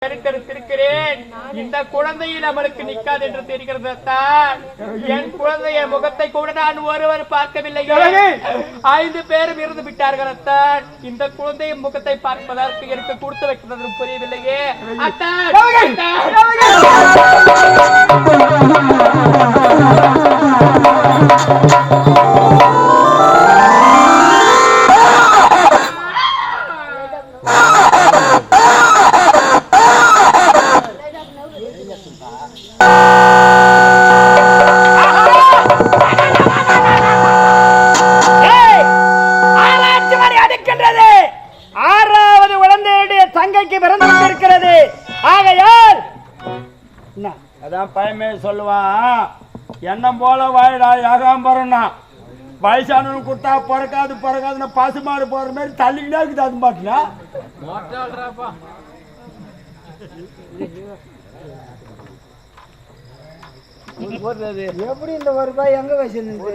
பெருக்கெடுத்திருக்கிறேன். இந்த குழந்தையை நம்மளுக்கு நிக்காது என்று தெரிகிறது தான். என் குழந்தைய முகத்தை கூட நான் ஒருவர் பார்க்கவில்லை. 5 பேரும் இருந்து விட்டார்கள் அத்தான். இந்த குழந்தைய முகத்தை பார்ப்பதற்கு எனக்கு கொடுத்து வைக்கிறது புரியவில்லையே அத்தான். பயமே சொல்லுவான் எண்ணம் போல வாயிடா ஏகாம்பரம்னா வயசானவனு கொடுத்தா பிறக்காதுன்னு பசுமாடு போற மாதிரி தள்ளிக்கிட்டே இருக்குது. அது பாட்டுனா எப்படி இந்த ரூபாய் எங்க வச்சிருந்து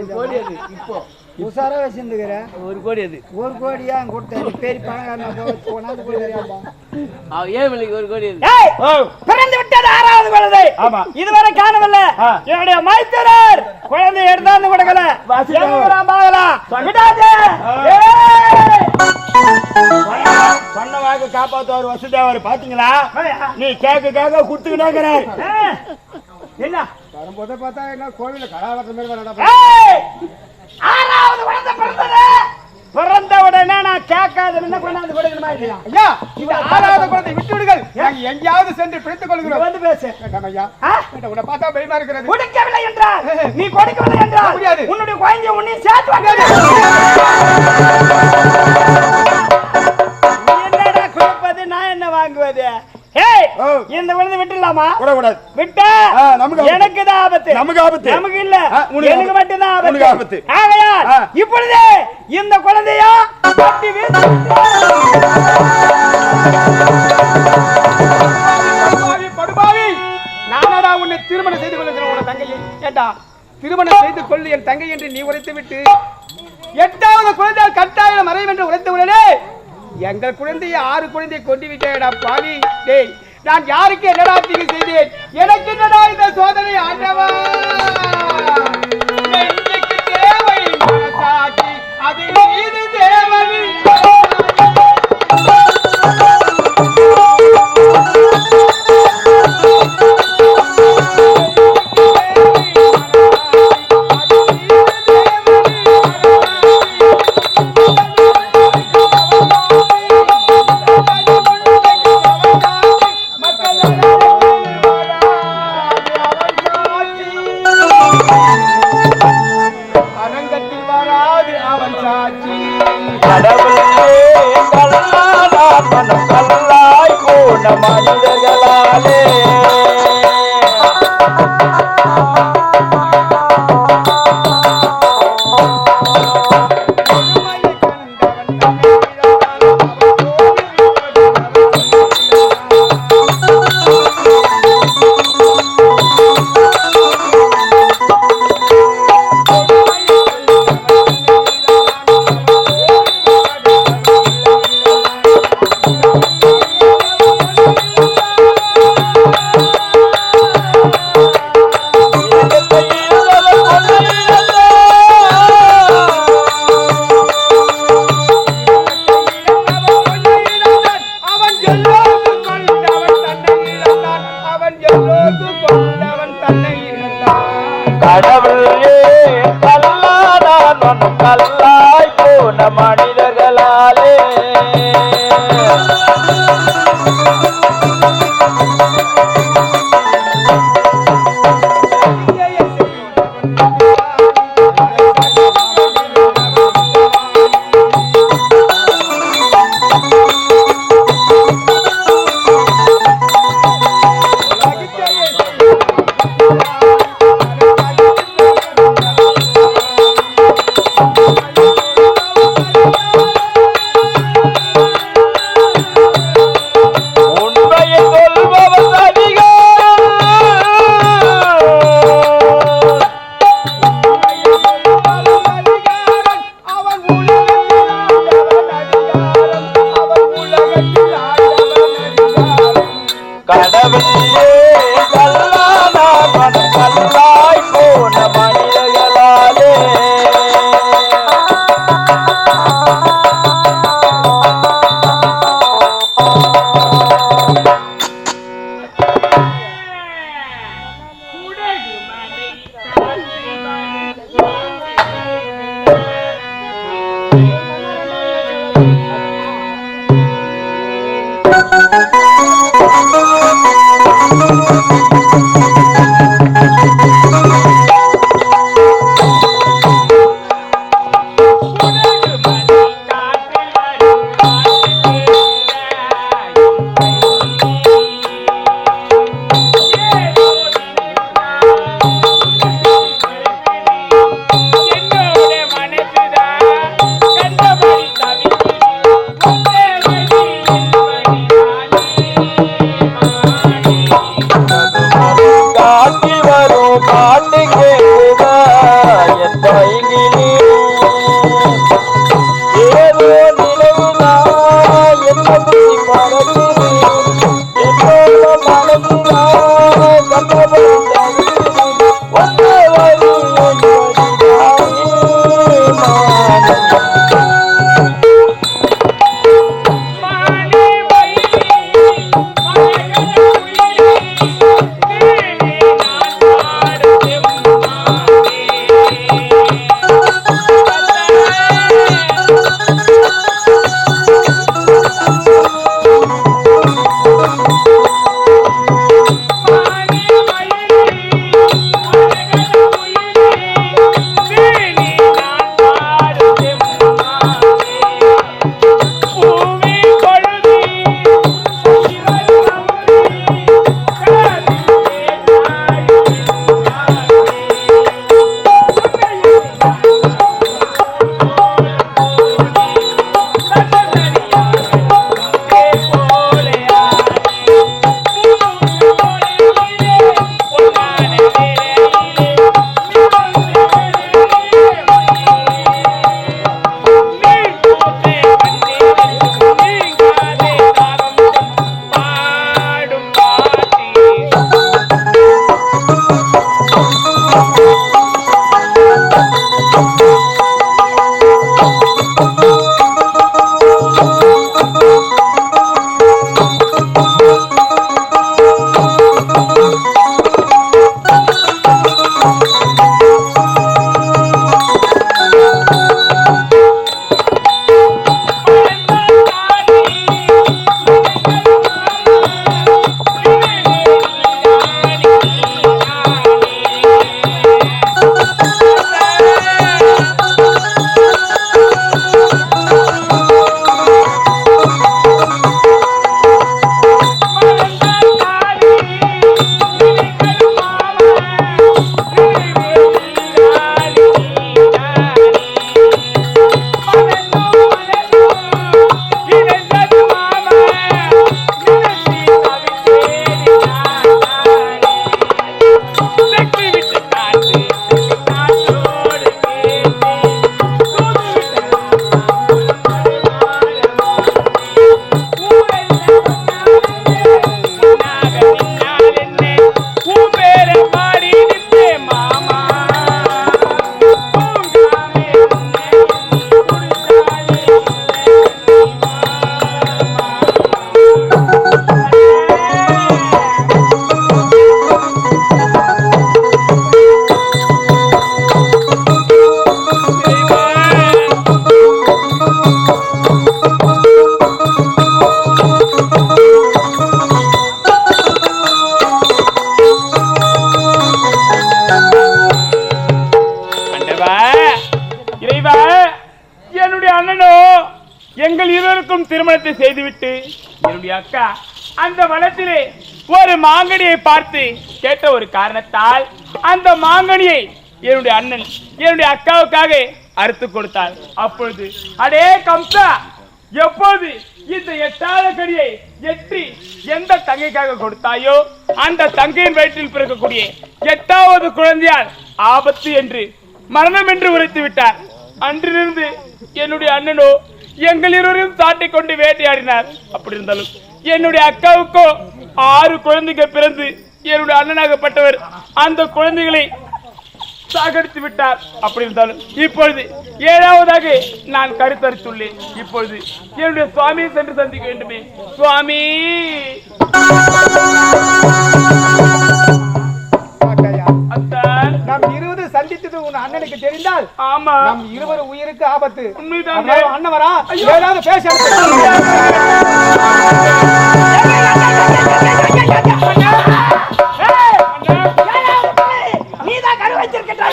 இப்போ உசாரா வச்சிருந்துக்கிற 1 கோடி அது 1 கோடியா கொடுத்த பேரி பணக்காரன் போனாது போயிடுறியாப்பா. 7 மணிக்கு 1 கோடி அது. பிறந்து விட்டது 6வது குழந்தை. ஆமா, இதுவரை காணவில்லை. என்னுடைய மைத்திரர் குழந்தை எடுத்தாந்து கொடுக்கல. சொன்ன வாக்கு காப்பாத்துவார் வசுதேவர். பாத்தீங்களா, நீ கேட்க குடுத்துக்கிட்டே என்ன வரும்போது பார்த்தா என்ன கோவில கடாவட்ட மாதிரி வரடா. 6வது குழந்தை பிறந்தது. பிறந்த உடனே நான் கேட்காத என்ன கொண்டாந்து கொடுக்கணுமா இல்லையா? ஐயா, இந்த 6வது குழந்தை விட்டு விடுங்கள். நாங்க எங்கேயாவது சென்று பிடித்துக் கொள்கிறோம். வந்து பேசு. ஐயா, உன்னை பார்த்தா பயமா இருக்கிறது. கொடுக்கவில்லை என்றால் நீ கொடுக்கவில்லை என்றால் முடியாது. உன்னுடைய குழந்தைய உன்னை சேர்த்து வாங்காது. என்னடா கொடுப்பது, நான் என்ன வாங்குவது? இந்த குழந்தை விட்டுலாமா? விட்டா எனக்கு தான் ஆபத்து. நமக்கு இல்ல, எனக்கு மட்டும் தான் ஆபத்து. ஆகையால் இப்பொழுது இந்த குழந்தையா கட்டி நானடா உன்னை திருமணம் செய்து கொள்ளுகிறேன். உன் தங்கையை கேட்டா திருமணம் செய்து கொள்ளு என் தங்கை என்று நீ உரைத்து விட்டு 8வது குழந்தை கட்டாயம் மறைவு என்று உரைத்த உடனே எங்கள் குழந்தையை 6 குழந்தையை கொண்டு விட்டேடா பாவி. டேய், நான் யாருக்கு என்னடா தீங்கு செய்தேன்? எனக்கு என்னடா இந்த சோதனை? ஆண்டவா, நெஞ்சுக்கு தேவை மனசாட்சி, அது நீதி தேவனி. மனிதர்களாலே கடவுளே கல்லான மனம் கல்லாய் போன மனிதர்களாலே எங்கள் இருவருக்கும் திருமணத்தை செய்துவிட்டு என்னுடைய அக்கா அந்த வனத்திலே ஒரு மாங்கனியை பார்த்து கேட்ட ஒரு காரணத்தால் அந்த மாங்கனியை என்னுடைய அண்ணன் என்னுடைய அக்காவுக்காக அறுத்து கொடுத்தார். அப்பொழுது அடே கம்சா, எப்போது இந்த எட்டாத கனியை எட்டி எந்த தங்கைக்காக கொடுத்தாயோ அந்த தங்கையின் வயிற்றில் பிறக்கக்கூடிய எட்டாவது குழந்தையால் ஆபத்து என்று மரணம் என்று உரைத்து விட்டார். அன்றிலிருந்து என்னுடைய அண்ணனோ எங்கள் இருவரையும் தாட்டிக் கொண்டு வேட்டையாடினார். அப்படி இருந்தாலும் என்னுடைய அக்காவுக்கோ 6 குழந்தைகள் பிறந்து என்னுடைய அண்ணனாகப்பட்டவர் அந்த குழந்தைகளை சாகடித்து விட்டார். அப்படி இருந்தாலும் இப்பொழுது 7வதாக நான் கருத்தரித்துள்ளேன். இப்பொழுது என்னுடைய சுவாமியை சென்று சந்திக்க வேண்டுமே. சுவாமி, நாம் 20 சந்தித்தது உன் அண்ணனுக்கு தெரிந்தால் ஆமா நம் 20 உயிருக்கு ஆபத்து. உண்மைதான் அண்ணன் வரா, ஏதாவது பேச நீதான் கரு வச்சிருக்கா.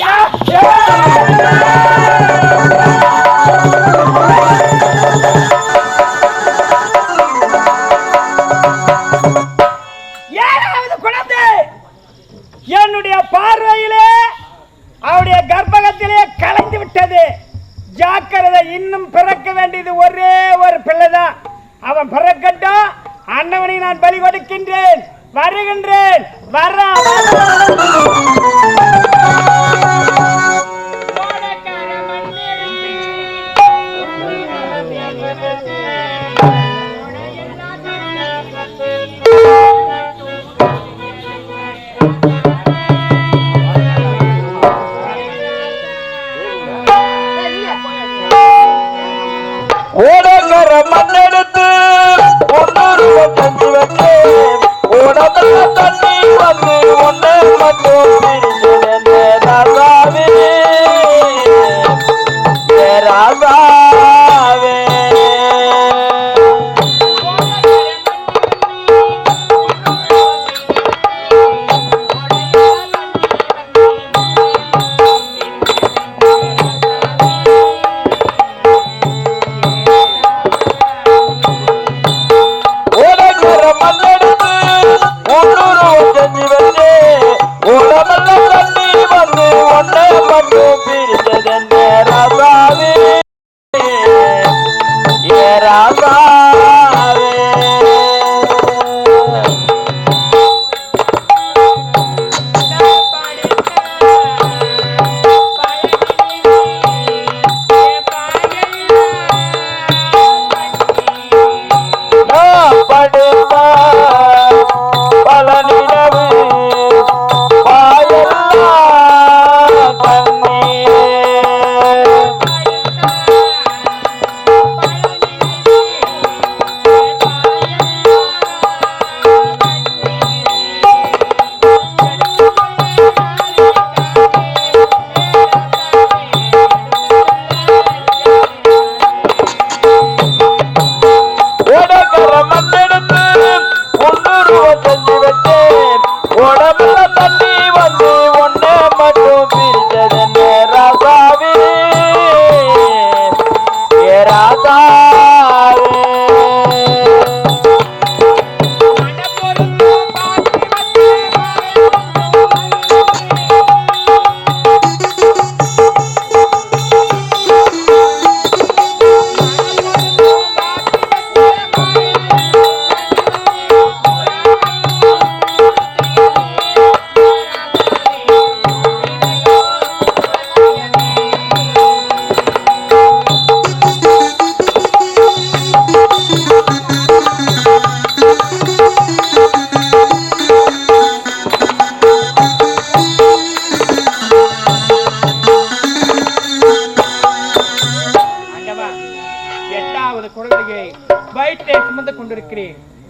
என்னுடைய பார்வையிலே அவருடைய கர்ப்பகத்திலே கலைந்து விட்டது. ஜாக்கிரதை, இன்னும் பிறக்க வேண்டியது ஒரே ஒரு பிள்ளைதான். அவன் பிறக்கட்டும், அண்ணவனை நான் பலி கொடுக்கின்றேன். வருகின்றேன். ஓடகர மண்ணெடுத்து ஓடமல்ல தண்ணி வந்து ஒன்னே மட்டும் பிரிஞ்சு ராசாவே ராசாவே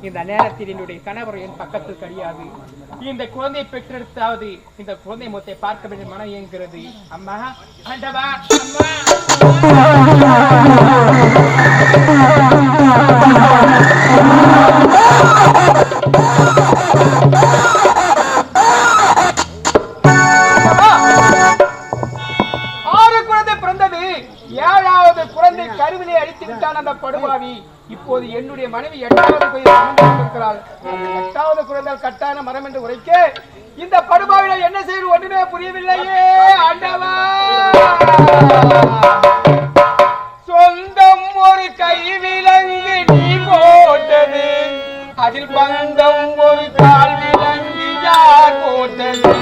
இந்த நேரத்தில் என்னுடைய கணவர் என் பக்கத்தில் கிடையாது. இந்த குழந்தையை பெற்றெடுத்தாவது இந்த குழந்தை முகத்தை பார்க்க வேண்டிய மனம் இயங்குகிறது. அம்மா, ஆண்டவா, அம்மா. கருவிலே அழித்து விட்டான் அந்த படுபாவி. இப்போது என்னுடைய மனைவி 8வது இருக்கிறாள். 8வது குழந்தை கட்டான மரம் என்று உரைக்க இந்த படுபாவில என்ன செய்வது ஒன்றுமே புரியவில்லையே. ஆண்டவா, சொந்தம் ஒரு கைவிலங்கு நீ போட்டது, அதில் பந்தம் ஒரு கால் விலங்கு யார் போட்டது.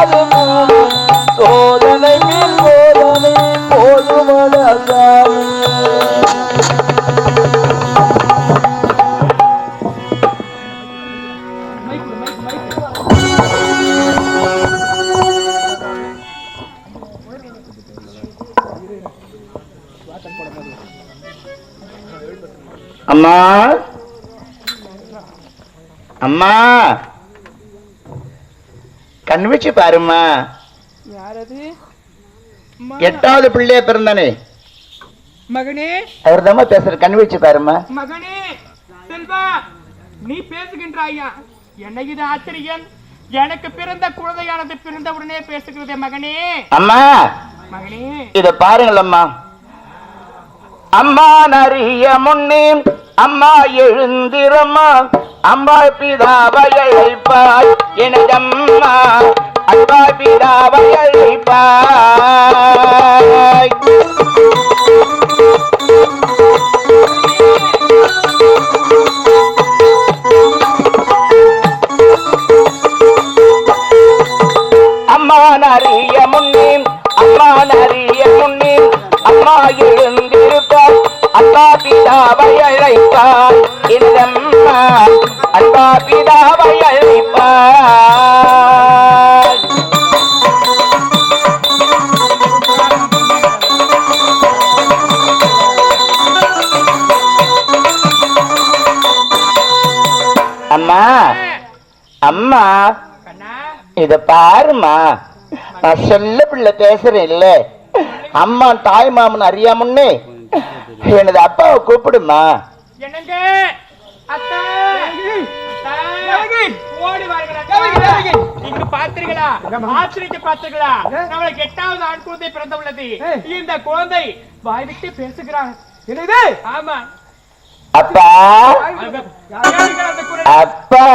அது போதும் சோதனை மேல் சோதனை போதுமடா சாமி. அம்மா அம்மா கண் வச்சு பாருமா. யாரது? 8வது பிள்ளைய பிறந்தானே மகனே, அவர் தான் பேசுற. கண் வச்சு பாருமா. மகனே செல்வா, நீ பேசுகின்றாயா? என்ன இது ஆச்சரியம்! எனக்கு பிறந்த குழந்தையானது பிறந்த உடனே பேசுகிறதே மகனே. அம்மா மகனே, இத பாருங்கள் அம்மா. அம்மா நறிய முன்னே அம்மா எழுந்திரம்மா. அம்மா பிதாவை அழைப்பாய் எனதம்மா. அம்மா பிதாவை அழைப்பாய். அம்மா நறிய முன்னே அம்மா நறிய முன்னே அம்மா எழுந்திருப்பாய். அன்பா பிதாவை அழைப்பாய் என்னம்மா. அன்பா பிதாவை அழைப்பாய். அம்மா அம்மா கண்ணா, இத பாருமா. நான் சொல்ல பிள்ளை பேசுறேன் இல்ல. அம்மா தாய் மாமன் அறியாமுன்னே எனது அப்பாவை கூப்பிடுமா. என்னங்க அத்தா, அத்தா, ஓடி வாருங்கள் அத்தா. இங்கு பார்த்தீர்களா? ஆச்சரியத்தை பார்த்தீர்களா? நம்மளுக்கு 8வது ஆண் குழந்தை பிறந்த உள்ளது. இந்த குழந்தை வாய் விட்டு பேசுகிறான். என்னது? ஆமா அப்பா கேளுங்கள் அந்த குரலை. அப்பா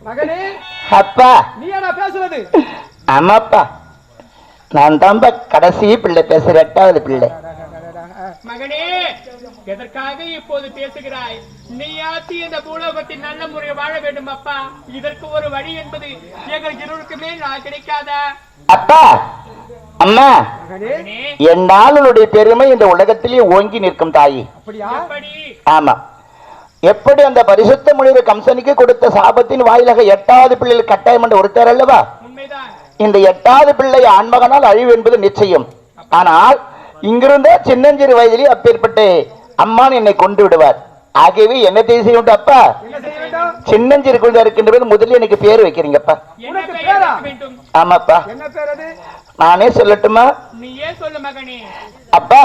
மகனே, அப்பா. நீயாடா பேசுவது? ஆமாப்பா, நான் தான்பா கடைசி பிள்ளை பேசுற 8வது பிள்ளை. மகனே, எதற்காக இப்போது பேசுகிறாய்? நீயாச்சு இந்த பூலோகத்தில் நல்ல முறையில் வாழ வேண்டும் அப்பா. இதற்கு ஒரு வழி என்பது எங்கள் இருவருக்குமே நான் கிடைக்காதா? அப்பா அம்மா, மகனே, என்னால் உன்னுடைய பெருமை இந்த உலகத்திலே ஓங்கி நிற்கும் தாயி. அப்படியா? எப்படி? ஆமா, எப்படி அந்த பரிசுத்த மொழியை கம்சனுக்கு கொடுத்த சாபத்தின் வாயிலாக 8வது பிள்ளையில் கட்டாயம் என்று ஒருத்தர் அல்லவா? உண்மைதான். இந்த 8வது பிள்ளை ஆண்மகனால் அழிவு என்பது நிச்சயம். ஆனால் இங்கிருந்த சின்னஞ்சிறு வயதிலே அப்பேற்பட்ட அம்மான் என்னை கொண்டு விடுவார். ஆகவே என்ன செய்ய வேண்டும் அப்பா? என்ன செய்ய வேண்டும்? சின்னஞ்சிறு குழந்தை இருக்கின்ற முதல்ல எனக்கு பேர் வைக்கிறீங்கப்பா. என்ன உனக்கு பெயர் பேரா? வைக்க வேண்டும்? ஆமாப்பா. என்ன பேர் அது? நானே சொல்லட்டுமா? நீயே சொல்லு மகனே. அப்பா,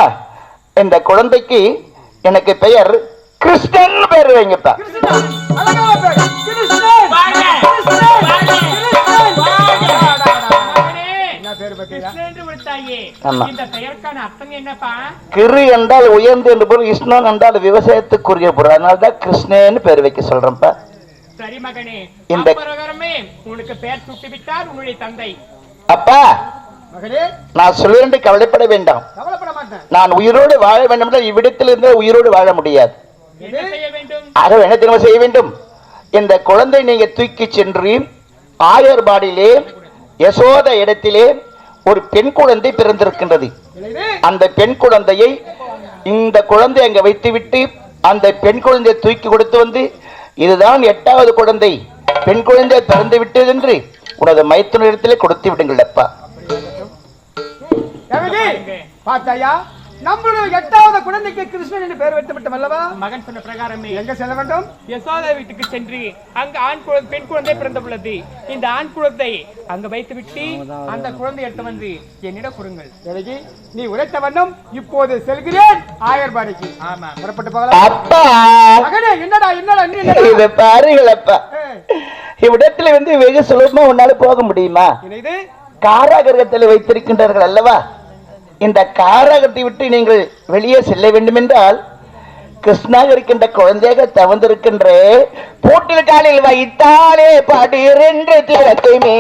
இந்த குழந்தைக்கு எனக்கு பெயர் கிருஷ்ணன் பேர் வைங்கப்பா. அழகான பேர். கிருஷ்ணன். வாங்க, கிருஷ்ணன். வாங்க, கிருஷ்ணன். வாங்க. மகனே, என்ன பேர் பத்தியா? கிருஷ்ணன் என்று விட்டாயே. ஆமா. இந்த பெயருக்கான அர்த்தம் என்னப்பா? கிரு என்றால் உயர்ந்து என்று பொருள், கிருஷ்ணன் என்றால் விவசாயத்துக்குரிய பொருள். அதனால்தான் கிருஷ்ணன்னு பேர் வைக்க சொல்றேன்ப்பா. சரி மகனே, இந்த- அப்பிரகாரமே உனக்கு பெயர் சுட்டி விட்டார் உன்னுடைய தந்தை. அப்பா, மகனே, நான் சொல்ல என்று கவலைப்பட வேண்டாம். கவலைப்பட மாட்டேன். நான் உயிரோடு வாழ வேண்டும் என்றால் இவ்விடத்தில் இருந்து உயிரோடு வாழ முடியாது. என்ன செய்ய வேண்டும்? ஆக என்ன திரும்ப செய்ய வேண்டும்? இந்த குழந்தை நீங்க தூக்கி சென்று ஆயர்பாடியிலே யசோத இடத்திலே ஒரு பெண் குழந்தை பிறந்திருக்கின்றது. என்னது? அந்த பெண் குழந்தையை இந்த குழந்தை அங்க வைத்துவிட்டு அந்த பெண் குழந்தையை தூக்கி கொடுத்து வந்து, இதுதான் 8வது குழந்தை, பெண் குழந்தை பிறந்து விட்டது என்று உனது மைத்துனரிடத்திலே கொடுத்து விடுங்கள் அப்பா. தேவகி, பார்த்தாயா? நம்மளுடைய 8வது குழந்தைக்கு கிருஷ்ணன் என்று பெயர் வைத்து விட்டோம் அல்லவா? மகன் சொன்ன பிரகாரமே எங்க செல்ல வேண்டும்? யசோதா வீட்டுக்கு சென்று அங்க பெண் குழந்தை பிறந்துள்ளது. இந்த ஆண் குழந்தை அங்க வைத்து விட்டு அந்த குழந்தை எடுத்து வந்து என்னிடம் கொடுங்கள். தேவகி, நீ உரைத்த வண்ணம் இப்போது செல்கிறேன் ஆயர்பாடிக்கு. ஆமா, புறப்பட்டு போகலாம். அப்பா, மகனே, என்னடா என்னடா நீ என்னடா? இதை பாருங்கள் அப்பா. ஏய், இவ்விடத்துல வந்து வெகு சுலபமா உன்னால போக முடியுமா? என்னது? காராகிரகத்தில் வைத்திருக்கின்றார்கள் அல்லவா? இந்த காராகத்தை விட்டு நீங்கள் வெளியே செல்ல வேண்டும் என்றால் கிருஷ்ணாக இருக்கின்ற குழந்தையாக தவந்திருக்கின்ற பூட்டில் காலில் வைத்தாலே பாடி 2 திறக்குமே.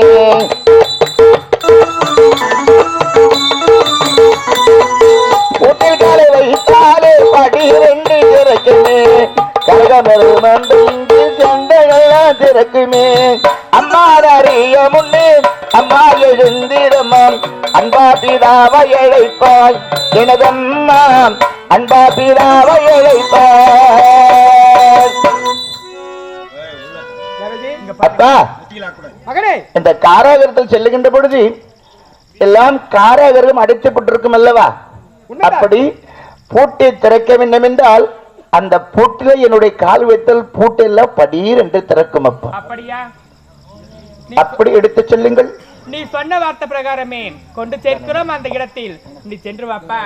பூட்டில் காலை வைத்தாலே பாடி 2 திறக்குமே. கரகமரு மண்டு சண்டைகள்லாம் திறக்குமே. அம்மா அறிய முன்னே அம்மா அன்பா பிதாவை அழைப்பாய் எனதம்மா அன்பா பிதாவை அழைப்பாய். அப்பா மகனே, இந்த காராகரத்தில் செல்லுகின்ற பொழுது எல்லாம் காராகரம் அடைக்கப்பட்டிருக்கும் அல்லவா? அப்படி பூட்டை திறக்க வேண்டும் என்றால் அந்த பூட்டில என்னுடைய கால் வைத்தல் பூட்டெல்லாம் படீர் என்று திறக்கும் அப்பா. அப்படியா? அப்படி எடுத்து செல்லுங்கள். நீ சொன்ன வார்த்தை பிரகாரமே கொண்டு சேர்க்கிறோம் அந்த இடத்தில். நீ சென்று வாப்பா.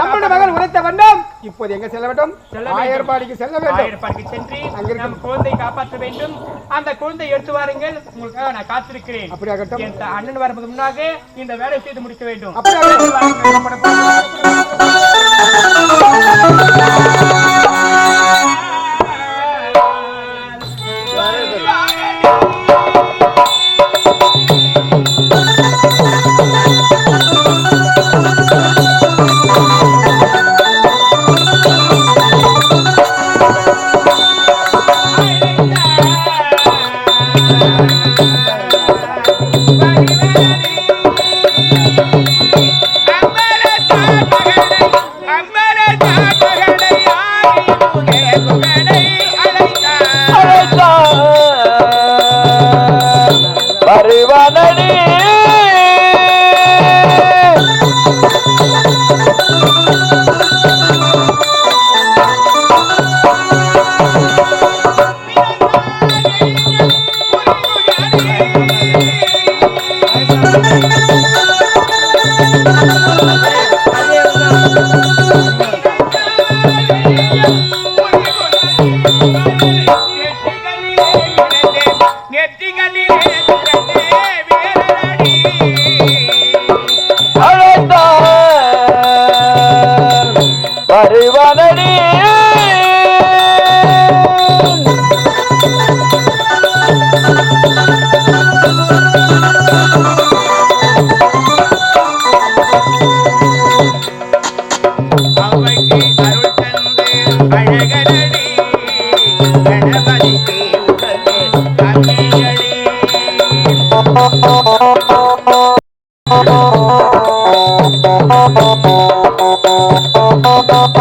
நம்முடைய மகன் உரைத்த வண்ணம் இப்போது எங்க செல்ல வேண்டும்? ஆயர்பாடிக்கு செல்ல வேண்டும். ஆயர்பாடிக்கு சென்று நம் குழந்தை காப்பாற்ற வேண்டும். அந்த குழந்தை எடுத்து வாருங்கள். உங்களுக்காக நான் காத்திருக்கிறேன். அப்படியாகட்டும். என் அண்ணன் வருவதற்கு முன்னாக இந்த வேலை செய்து முடிக்க வேண்டும்.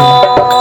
Oh